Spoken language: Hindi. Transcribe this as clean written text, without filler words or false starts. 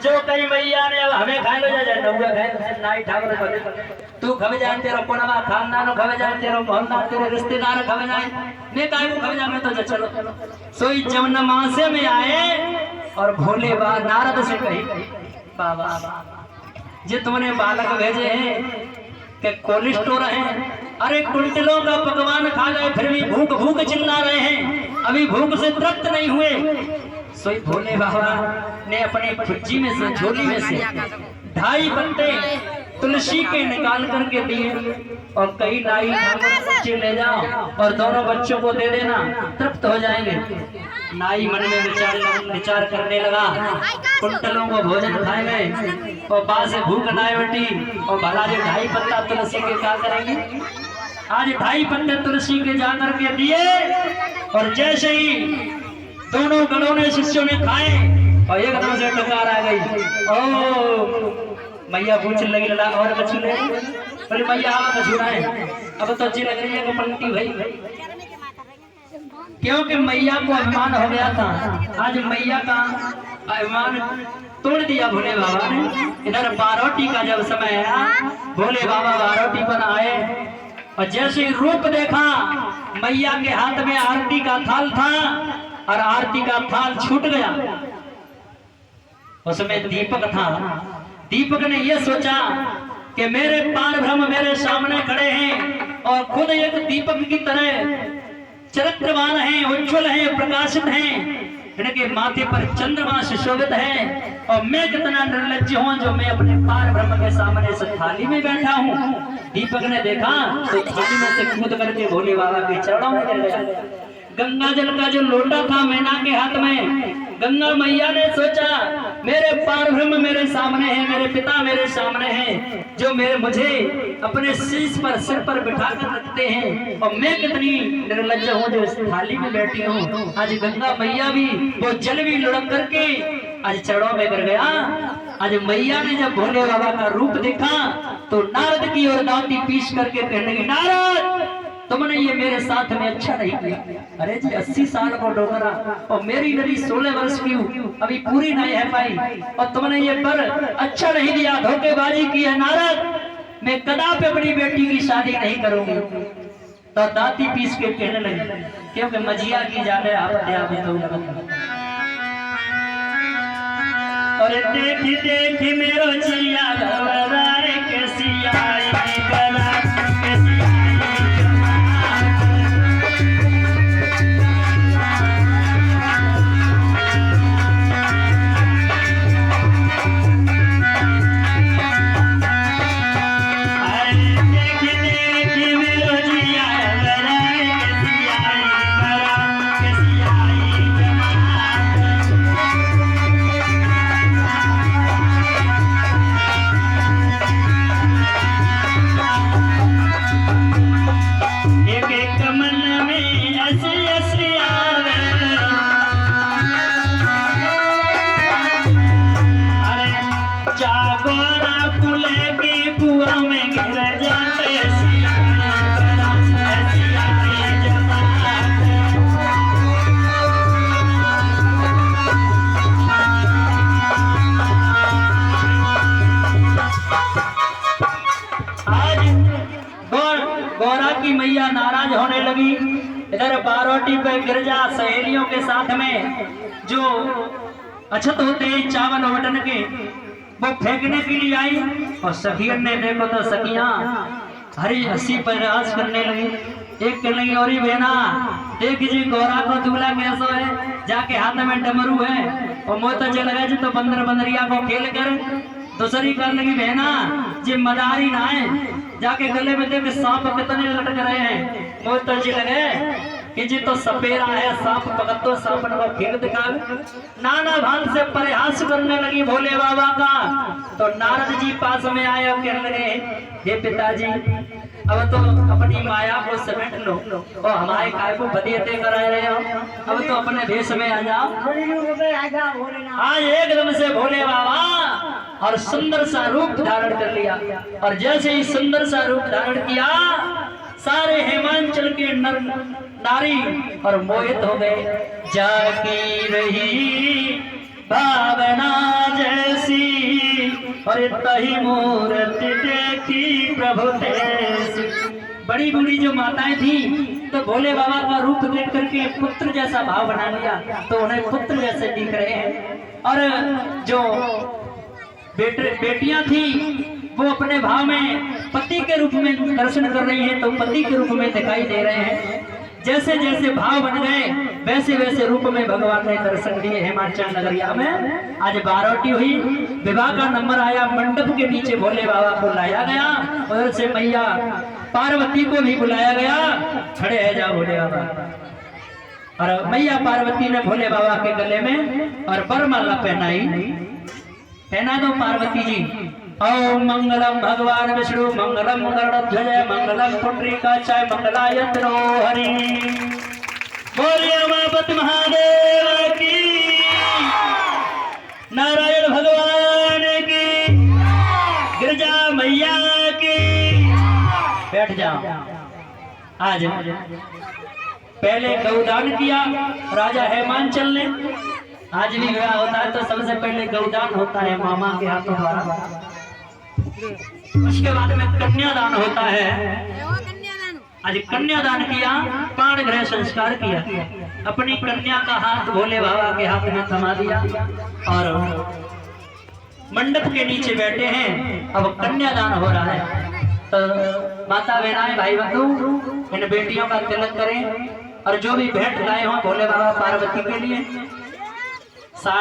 जो कई मैया ने अब हमें खाए लो जाए नौगा खाए नाई ठाकुर को तू खवे जाए तेरा कोनवा खानदान खवे जाए तेरा मोहल्ला तेरे रिश्तेदार खवे जाए मैं काहे को खवे जाए मैं तो चलो सोई जमुना मासे में आए और भोले बा नारद से कही बाबा जे तुमने बालक भेजे हैं के कोल्ड स्टोर है अरे कुंटलों का पकवान खा गए फिर भी भूख भूख चिल्ला रहे हैं अभी भूख से तृप्त नहीं हुए। सोई भोले बाबा ने अपने खुज्जी में से झोली में से 2.5 पत्ते तुलसी के निकाल करके दिए और कई लाई बच्चे ले जाओ और दोनों बच्चों को दे देना तृप्त हो जाएंगे। नाई मन में विचार करने लगा कुंटलों को भोजन खाए गए और बाद से भूख नाई बेटी और भला जो 2.5 पत्ता तुलसी के क्या करेंगे। आज 2.5 पत्ते तुलसी के जाकर के दिए और जैसे ही दोनों गणों ने शिष्यों ने खाए और एकदम से टकार आ गई। ओ मैया पूछने लगी लड़ा और कछु ले बोले मैया आप कछु है अब तो अच्छी लग रही है पलटी भाई क्योंकि मैया को अभिमान हो गया था। आज मैया का अभिमान तोड़ दिया भोले बाबा ने। इधर बारोटी का जब समय आया भोले बाबा बारोटी पर आए और जैसे रूप देखा मैया के हाथ में आरती का थाल था और आरती का थाल छूट गया। उसमें दीपक था। दीपक ने यह सोचा कि मेरे पार ब्रह्म मेरे सामने खड़े हैं और खुद एक दीपक की तरह चरित्रवान हैं उज्ज्वल हैं प्रकाशित हैं इनके माथे पर चंद्रमा सुशोभित है और मैं कितना निर्लज्ज हूँ जो मैं अपने पार ब्रह्म के सामने इस थाली में बैठा हूँ। दीपक ने देखा तो थाली में से कूद करके भोले बाबा के चरणों में गिर गया। गंगा जल का जो लोटा था मैना के हाथ में गंगा मैया ने सोचा मेरे पार ब्रह्म मेरे सामने है मेरे पिता मेरे सामने हैं जो मेरे मुझे अपने शीश पर सिर पर बिठा कर रखते हैं और मैं कितनी निर्लज्ज हूँ जो इस थाली में बैठी हूँ। आज गंगा मैया भी वो जल भी लुढ़क करके आज चरणों में गिर गया। आज मैया ने जब भोले बाबा का रूप देखा तो नारद की ओर दांती पीस करके कहने लगी नारद तुमने ये मेरे साथ में अच्छा नहीं किया। अरे जी 80 साल को डोगरा और मेरी नदी 16 वर्ष की अभी पूरी नहीं है पाई और तुमने ये पर अच्छा नहीं दिया धोखेबाजी की है। नारद मैं कदापि अपनी बेटी की शादी नहीं करूंगी। तो दांती पीस के कहने लगी क्योंकि मजिया की जाने और देखी देखी मेरो जिया घबराए कैसी आई गला कैसी मैया नाराज होने लगी। इधर बारोटी पे गिरजा सहेलियों के साथ में जो अछत होते हैं चावल बटन के वो फेंकने के लिए आई और सखियन ने देखो तो सखियां हरी हंसी प्रयास करने लगी। एक कहने लगी और बहना देख जी गौरा को दूल्हा कैसो है जाके हाथ में डमरू है और मोह तो चल गए तो बंदर बंदरिया को खेल कर दूसरी करने की बहना जी मदारी ना है जाके गले में देख सांप कितने लटक रहे हैं मोह तो जी लगे कि जी तो सपेरा है सांप पकड़ तो सांप को खेल दिखा नाना भान से प्रयास करने लगी भोले बाबा का। तो नारद जी पास में आए और कहने लगे हे पिताजी अब तो अपनी माया को समेट लो और हमारे काय को बदियते कराए रहे हो अब तो अपने देश में आ जाओ। आज एकदम से भोले बाबा और सुंदर सा रूप धारण कर लिया और जैसे ही सुंदर सा रूप धारण किया सारे हिमांचल के नर नारी और मोहित हो गए। जागी रही भावना जैसी और तही मूर्ति देखी प्रभु तेज। बड़ी बूढ़ी जो माताएं थी तो भोले बाबा का रूप देख करके पुत्र जैसा भाव बना लिया, तो उन्हें पुत्र जैसे दिख रहे हैं। और जो बेटियां थी वो अपने भाव में पति के रूप में दर्शन कर रही हैं, तो पति के रूप में दिखाई दे रहे हैं। जैसे जैसे भाव बन गए वैसे वैसे रूप में भगवान ने दर्शन दिए। हिमाचल नगरिया में आज बारोटी हुई, विवाह का नंबर आया, मंडप के नीचे भोले बाबा को लाया गया, उधर से मैया पार्वती को भी बुलाया गया। खड़े है जा भोले बाबा। और मैया पार्वती ने भोले बाबा के गले में और वरमाला पहनाई। पहना दो पार्वती जी। ओम मंगलम भगवान विष्णु मंगलम गरुड़ध्वज मंगलम पुंडरीकाक्षाय मंगलाय हरि। बोलिए उमापति महादेव की, नारायण भगवान की, गिरजा मैया की। बैठ जाओ। आज पहले गौदान किया राजा हेमांचल ने। आज भी विवाह होता है तो सबसे पहले गौदान होता है मामा के हाथों द्वारा, उसके बाद में कन्यादान होता है। आज कन्यादान किया, पाण ग्रह संस्कार किया, अपनी कन्या का हाथ भोले बाबा के हाथ में थमा दिया और मंडप के नीचे बैठे हैं। अब कन्यादान हो रहा है तो माता बहनाएं भाई बंधु इन बेटियों का तिलक करें और जो भी भेंट लाए हों भोले बाबा पार्वती के लिए